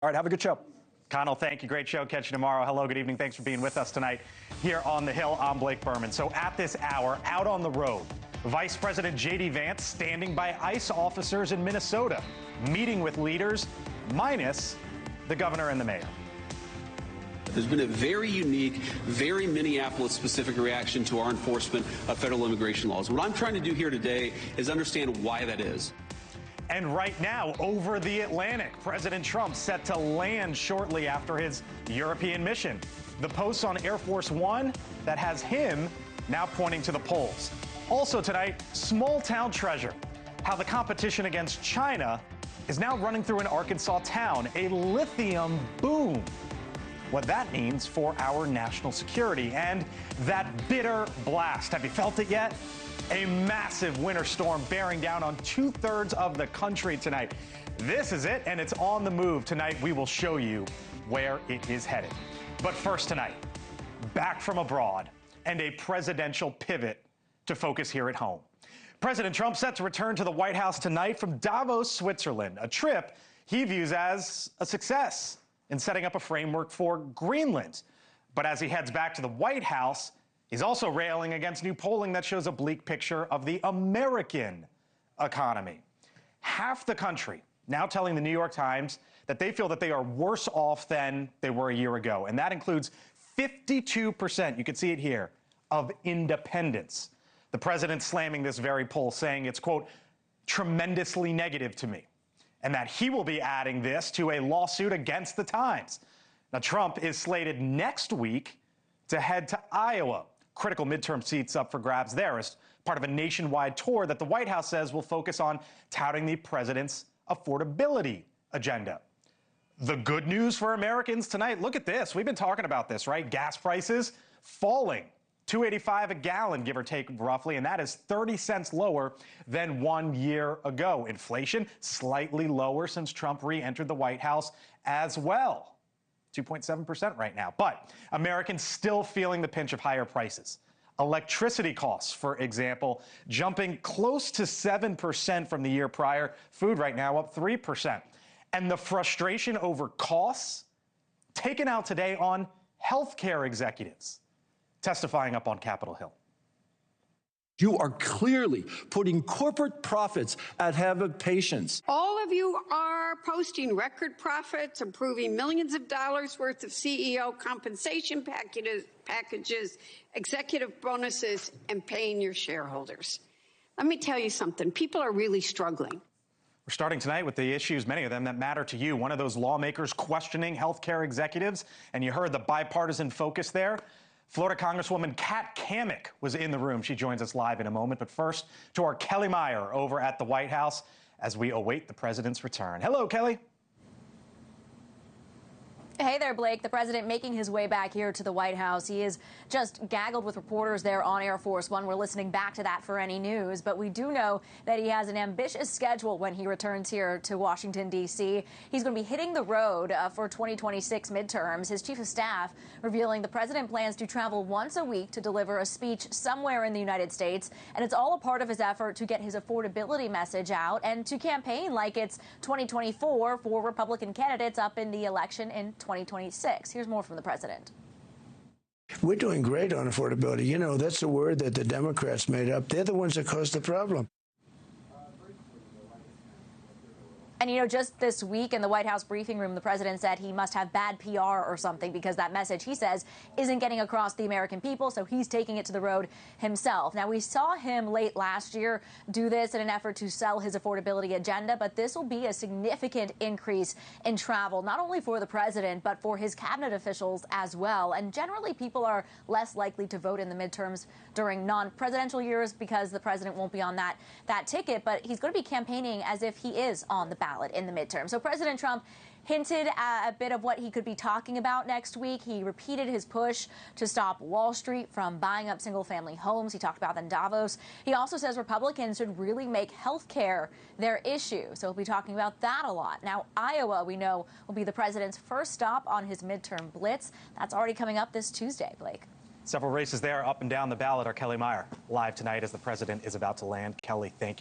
All right, have a good show. Connell, thank you. Great show. Catch you tomorrow. Hello, good evening. Thanks for being with us tonight here on the Hill. I'm Blake Burman. So at this hour, out on the road, Vice President J.D. Vance standing by ICE officers in Minnesota, meeting with leaders, minus the governor and the mayor. There's been a very unique, very Minneapolis-specific reaction to our enforcement of federal immigration laws. What I'm trying to do here today is understand why that is. And right now, over the Atlantic, President Trump set to land shortly after his European mission. The post on Air Force One that has him now pointing to the polls. Also tonight, small town treasure, how the competition against China is now running through an Arkansas town, a lithium boom. What that means for our national security and that bitter blast. Have you felt it yet? A massive winter storm bearing down on 2/3 of the country tonight. This is it, and it's on the move. Tonight, we will show you where it is headed. But first tonight, back from abroad and a presidential pivot to focus here at home. President Trump set to return to the White House tonight from Davos, Switzerland, a trip he views as a success in setting up a framework for Greenland. But as he heads back to the White House, he's also railing against new polling that shows a bleak picture of the American economy. Half the country now telling the New York Times that they feel that they are worse off than they were a year ago. And that includes 52%, you can see it here, of independents. The president slamming this very poll, saying it's, quote, tremendously negative to me, and that he will be adding this to a lawsuit against the Times. Now, Trump is slated next week to head to Iowa. Critical midterm seats up for grabs there as part of a nationwide tour that the White House says will focus on touting the president's affordability agenda. The good news for Americans tonight, look at this. We've been talking about this, right? Gas prices falling. $2.85 a gallon, give or take roughly, and that is 30 cents lower than 1 year ago. Inflation slightly lower since Trump re-entered the White House as well. 2.7% right now. But Americans still feeling the pinch of higher prices. Electricity costs, for example, jumping close to 7% from the year prior. Food right now up 3%. And the frustration over costs taken out today on healthcare executives testifying up on Capitol Hill. You are clearly putting corporate profits ahead of patients. All of you are posting record profits, approving millions of dollars worth of CEO compensation packages, executive bonuses, and paying your shareholders. Let me tell you something. People are really struggling. We're starting tonight with the issues, many of them that matter to you. One of those lawmakers questioning healthcare executives, and you heard the bipartisan focus there. Florida Congresswoman Kat Cammack was in the room. She joins us live in a moment. But first, to our Kelly Meyer over at the White House as we await the president's return. Hello, Kelly. Hey there, Blake. The president making his way back here to the White House. He is just gaggled with reporters there on Air Force One. We're listening back to that for any news. But we do know that he has an ambitious schedule when he returns here to Washington, D.C. He's going to be hitting the road for 2026 midterms. His chief of staff revealing the president plans to travel once a week to deliver a speech somewhere in the United States. And it's all a part of his effort to get his affordability message out and to campaign like it's 2024 for Republican candidates up in the election in 2026. Here's more from the president. We're doing great on affordability. You know, that's a word that the Democrats made up. They're the ones that caused the problem. And, you know, just this week in the White House briefing room, the president said he must have bad PR or something because that message, he says, isn't getting across the American people. So he's taking it to the road himself. Now, we saw him late last year do this in an effort to sell his affordability agenda. But this will be a significant increase in travel, not only for the president, but for his cabinet officials as well. And generally, people are less likely to vote in the midterms during non-presidential years because the president won't be on that ticket. But he's going to be campaigning as if he is on the ballot in the midterm. So President Trump hinted at a bit of what he could be talking about next week. He repeated his push to stop Wall Street from buying up single-family homes. He talked about that in Davos. He also says Republicans should really make health care their issue. So he'll be talking about that a lot. Now, Iowa, we know, will be the president's first stop on his midterm blitz. That's already coming up this Tuesday, Blake. Several races there up and down the ballot. Our Kelly Meyer live tonight as the president is about to land. Kelly, thank you.